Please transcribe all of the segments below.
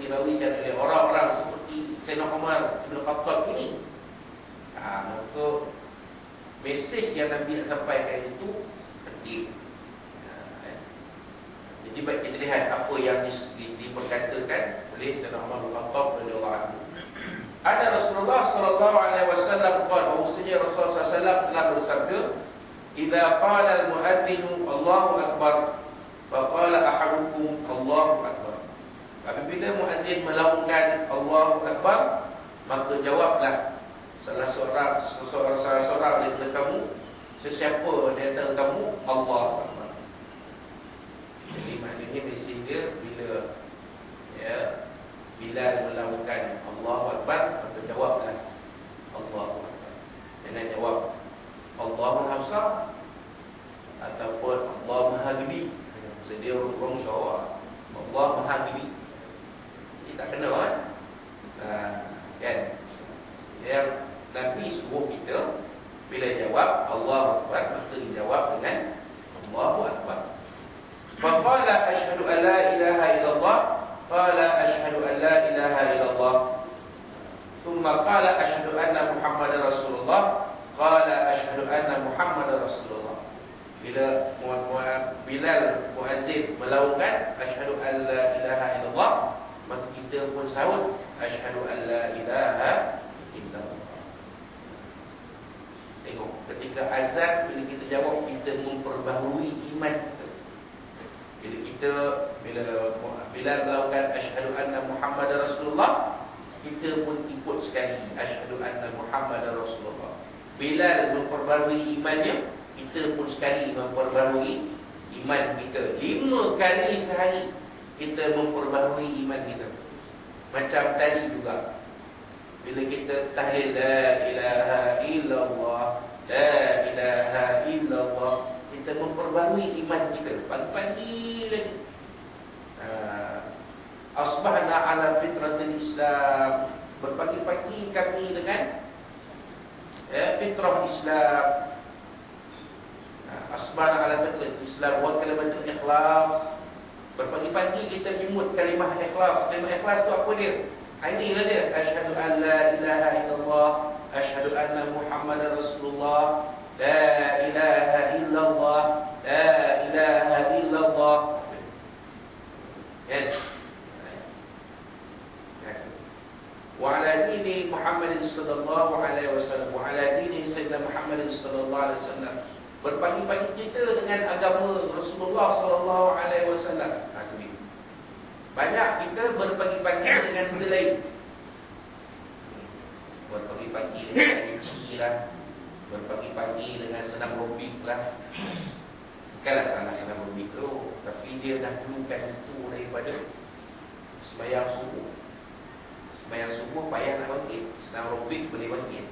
dirawikan oleh orang-orang seperti Sayyidina Umar bin Khattab ini, maka mesej yang Nabi nak sampaikan itu penting. Jadi baik kita lihat apa yang diperkatakan oleh Sayyidina Umar bin Khattab radhiyallahu anhu. Ada Rasulullah sallallahu alaihi wasallam qala, bahwasanya Rasulullah sallallahu alaihi wasallam telah bersabda, "Idza qala al-muadzin Allahu akbar, fa qala ahadukum Allahu akbar." Apabila muadzin melaungkan Allahu akbar, maka jawablah salah seorang daripada kamu, sesiapa di antara kamu, Allahu akbar. Jadi maknanya mesej dia bila melakukan Allahu akbar, maka jawablah Allahu akbar. Jangan jawab Allah Maha Besar ataupun Allah Maha Gede. Sedia orang Jawa, Allah Maha Gede. Ini tak kena kan? Kan? Yang Nabi suruh kita bila jawab Allahu akbar, maka dijawab dengan Allahu akbar. Faqala asyhadu an la ilaha illallah, qala asyhadu an la ilaha illallah. Thumma qala asyhadu anna Muhammadar Rasulullah, qala asyhadu anna Muhammadar Rasulullah. Bila Bilal muazzin melaungkan asyhadu an la ilaha illallah, maka kita pun sahut asyhadu an la ilaha illallah. Tengok, ketika azan, bila kita jawab, kita memperbaharui iman kita. Bila melakukan asyhadu anna Muhammadar Rasulullah, kita pun ikut sekali asyhadu anna Muhammadar Rasulullah. Bila memperbaharui imannya, kita pun sekali memperbaharui iman kita. 5 kali sehari kita memperbaharui iman kita. Macam tadi juga, bila kita tahlil la ilaha illallah, la ilaha illallah, kita memperbaharui iman kita. Pagi-pagi lagi, asbahna ala fitratil Islam, berpagi-pagi kami dengan fitrah Islam. Asbahna ala fitratil Islam wa kalimatul ikhlas. Berpagi-pagi kita jemput kalimah ikhlas. Kalimah ikhlas tu apa dia? Inilah dia, asyhadu an la ilaha illallah, asyhadu anna Muhammadar Rasulullah, la ilaha illallah, la ilaha illallah. Kan? Wa ala dini Muhammad sallallahu alaihi wasallam, wa ala dini Sayyidina Muhammad sallallahu alaihi wasallam. Berpagi-pagi kita dengan agama Rasulullah sallallahu alaihi wasallam. Banyak kita berpagi-pagi dengan benda lain. Berpagi-pagi dengan IC lah, berpagi-pagi dengan senam robik lah. Bukanlah salah senam robik tu, tapi dia dahulukan itu daripada sembahyang subuh. Sembahyang subuh payah nak bangkit, senam robik boleh bangkit.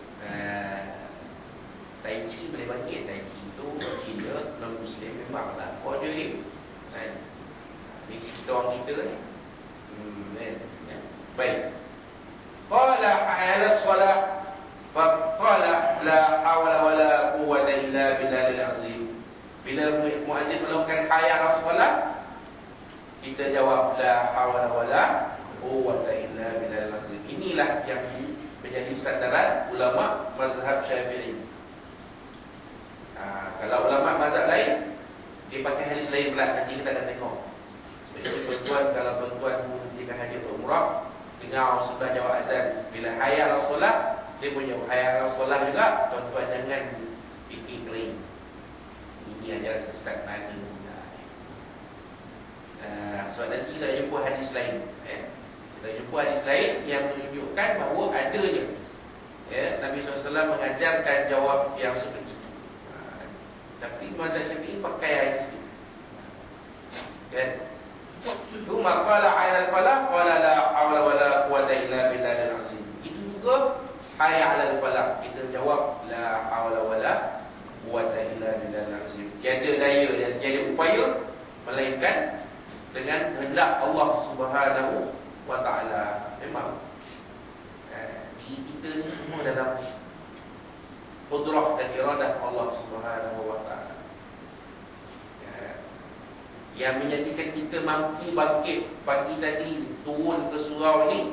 Tai Chi boleh bangkit. Tai Chi tu Cina, non-Muslim memanglah order dia. Ini kita orang kita ni. Baik. Qala ala salah, faqala la hawla wala quwwata illa billahil azim. Bila muazzin melakukan hayya ala salah, kita jawab la hawla wala quwwata illa billahil azim. Inilah yang menjadi sandaran ulama mazhab Syafi'i. Kalau ulama mazhab lain, dia pakai hadis lain pula. Nanti kita akan tengok. Seperti tuan-tuan, kalau tuan-tuan menunjukkan haji atau umrah, dengar sudah jawab azan, bila hayya ala solat, dia punya hayya ala solat juga. Tuan-tuan jangan fikir kering. Ini ajaran sesat mana. So nanti kita jumpa hadis lain. Kita jumpa hadis lain yang menunjukkan bahawa adanya Nabi SAW mengajarkan jawab yang seperti itu. Tapi mazhab Syafi'i pakai hadis ini. Kan? Thumma qala 'ala al-falah qala la hawla wala quwwata illa billahil azim. Itu juga hayya 'ala al-falah. Kita jawab la hawla wala quwwata illa billahil azim. Tiada daya dan tiada upaya melainkan dengan kehendak Allah Subhanahu wa taala. Memang kita ni semua dalam qudrah dan iradah Allah Subhanahu wa taala. Yang menjadikan kita mampu bangkit pagi tadi, turun ke surau surau ni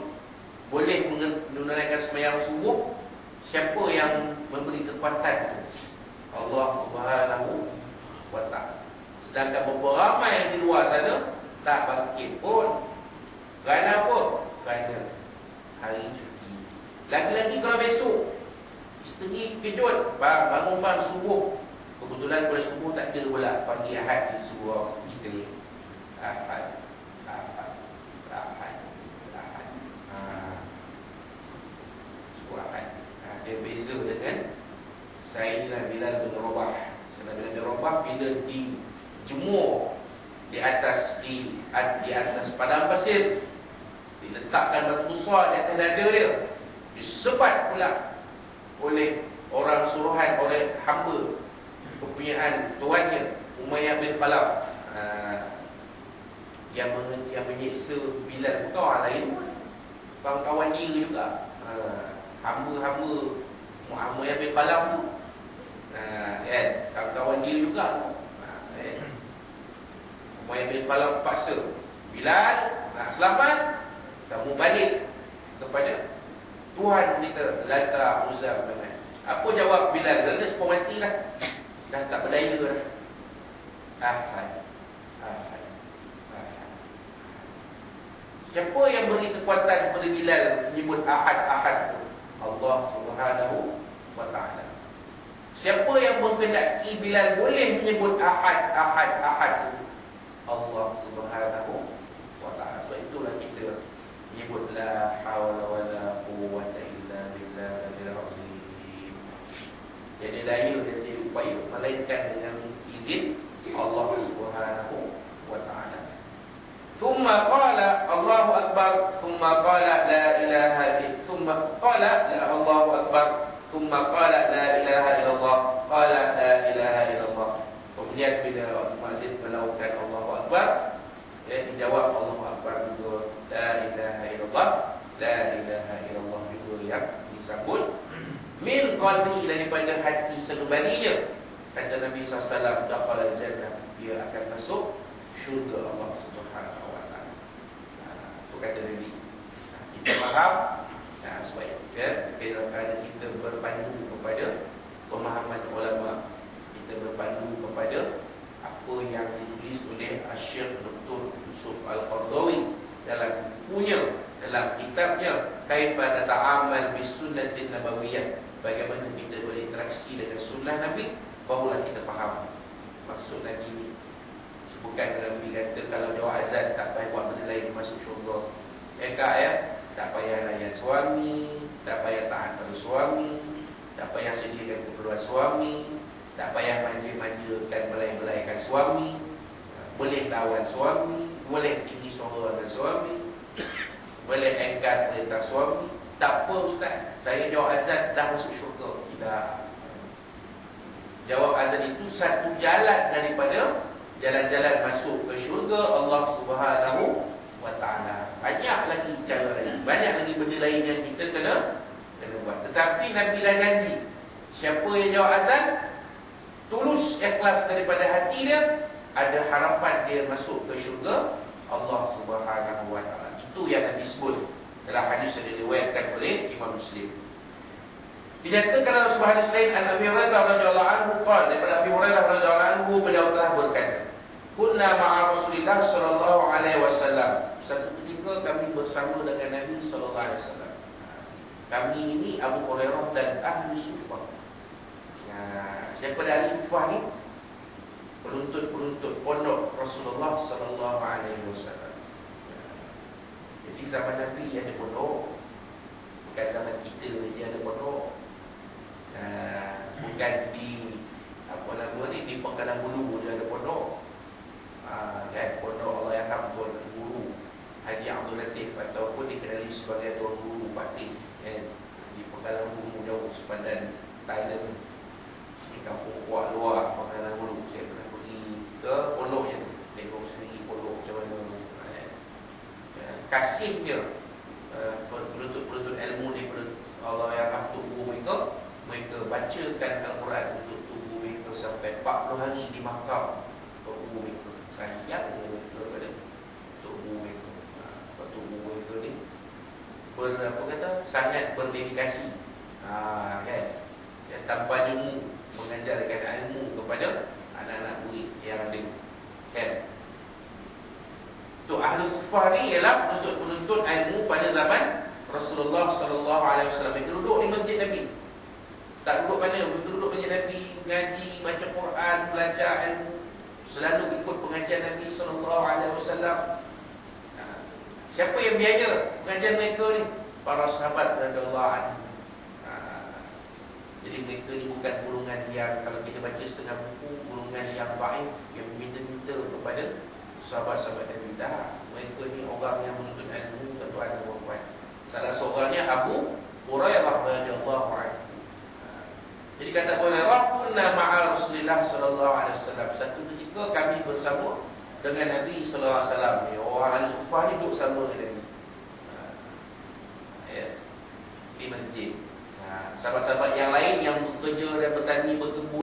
boleh menunaikan sembahyang subuh, siapa yang memberi kekuatan tu? Allah Subhanahu wa ta'ala. Sedangkan beberapa ramai yang di luar sana tak bangkit pun. Kerana apa? Kerana hari cuti. Lagi-lagi kalau besok isteri kejut, bangun subuh, kebetulan pada subuh tak ada pula pagi Ahad di surau kita. Ahad. Surau Ahad. Dia beza dengan Sayyidina Bilal bin Rabah. Sayyidina Bilal bin Rabah bila dijemur di atas padang pasir, diletakkan batu besar di atas dada dia, disebat pula oleh orang suruhan, oleh hamba kepunyaan tuannya Umayyah bin Khalaf, yang menyiksa Bilal. Bukan orang lain, kawan-kawan dia juga, hamba-hamba Umayyah bin Khalaf tu, kawan-kawan dia juga tu. Umayyah bin Khalaf paksa Bilal, nak selamat, kamu balik kepada Tuhan kita, Lata, Uzza, Manat. Apa jawab Bilal? Dia semua matilah, dah tak berdaya dah. Ahad. Siapa yang beri kekuatan kepada Bilal menyebut Ahad tu? Allah Subhanahu wa ta'ala. Siapa yang menghendaki Bilal boleh menyebut Ahad tu? Allah Subhanahu wa ta'ala. Sebab itulah kita menyebut la hawla wa la quwwata illa billahil azim. Jadi daya dan jadi upaya melainkan dengan izin Allah Subhanahu wa ta'ala. Thumma qala Allahu akbar, thumma qala la ilaha illallah, thumma qala la Allahu akbar, thumma qala la ilaha illallah, qala la ilaha illallah. Kemudian bila muazzin melakukan Allahu akbar, dijawab Allahu akbar juga, la ilaha illallah, la ilaha illallah juga yang disambut min qalbi, daripada hati seluruhnya. Kata Nabi SAW, dakhala jannah, dia akan masuk syurga Allah Subhanahu wa ta'ala. Itu kata Nabi. Kita faham, sebab kerana kita berpandu kepada pemahaman ulama, kita berpandu kepada apa yang ditulis oleh Syekh Dr. Yusuf Al-Qaradawi dalam bukunya, dalam kitabnya Kaifa Nata'amal Bis-Sunnatin Nabawiyah, bagaimana kita berinteraksi dengan sunnah Nabi, barulah kita faham maksud Nabi ini. Bukan Nabi kata kalau jawab azan tak payah buat benda lain masuk syurga. Tak payah layan suami, tak payah taat pada suami, tak payah sediakan keperluan suami, tak payah manja-manjakan, belai-belaikan suami, boleh lawan suami, boleh tinggi suara dengan suami, boleh engkar perintah suami. Tak apa ustaz, saya jawab azan dah masuk syurga. Tidak. Jawab azan itu satu jalan daripada jalan-jalan masuk ke syurga Allah Subhanahu wa ta'ala. Banyak lagi cara lain, banyak lagi benda lain yang kita kena buat. Tetapi Nabi dah janji, siapa yang jawab azan tulus ikhlas daripada hati dia, ada harapan dia masuk ke syurga Allah Subhanahu wa ta'ala. Itu yang Nabi sebut dalam hadis yang diriwayatkan oleh Imam Muslim. Dinyatakan dalam sebuah hadis lain, Abi Hurairah radhiyallahu anhu qala, daripada Abi Hurairah radhiyallahu anhu, beliau telah berkata, kunna ma'a Rasulillah sallallahu alaihi wasallam. Satu ketika kami bersama dengan Nabi sallallahu alaihi wasallam. Kami ini Abu Hurairah dan ahli sufah. Siapa ahli sufah ni? Penuntut pondok Rasulullah sallallahu alaihi wasallam. Jadi zaman Nabi ada pondok, bukan zaman kita dia ada pondok. Bukan di di Pekalan Bulu dia ada pondok. Pondok Allah yang Tuan Guru Haji Abdul Latif, ataupun dikenali sebagai Tuan Guru Patih, di Pekalan Bulu jauh sepadan Thailand, di kampung Kuala Luar, Pekalan Bulu. Saya pernah pergi ke pondoknya, tengok sendiri pondok macam mana. Kasihnya penuntut ilmu ni, Allah yang tubuh mereka bacakan Al-Quran untuk tubuh mereka sampai 40 hari di Makkah. Tubuh mereka sayang mereka pada tubuh mereka. Tubuh mereka ni apa kata, sangat berdedikasi. Kan? Ya, tanpa jemu mengajarkan ilmu kepada anak-anak murid yang ada. Kan? Tu ahli sufah ni ialah penuntut ilmu pada zaman Rasulullah sallallahu alaihi wasallam. Mereka duduk di masjid Nabi. Tak duduk mana? Mereka duduk masjid Nabi, ngaji, baca Quran, belajar ilmu. Selalu ikut pengajian Nabi sallallahu alaihi wasallam. Siapa yang biaya pengajian mereka ni? Para sahabat radhiyallahu anhu. Jadi mereka ni bukan golongan yang, kalau kita baca setengah buku, golongan yang baik, yang minta-minta kepada sahabat-sahabat Nabi. Mereka ni orang yang menuntut ilmu, tuan-tuan dan puan-puan. Salah seorangnya Abu Hurairah radhiyallahu anhu. Jadi kata Hurairah, kunna ma'a Rasulillah sallallahu alaihi wasallam. Satu ketika kami bersama dengan Nabi sallallahu alaihi wasallam. Orang ahli sufah ni duduk sama dengan Nabi. Ya. Di masjid. Sahabat-sahabat yang lain yang bekerja dan bertani, berkebun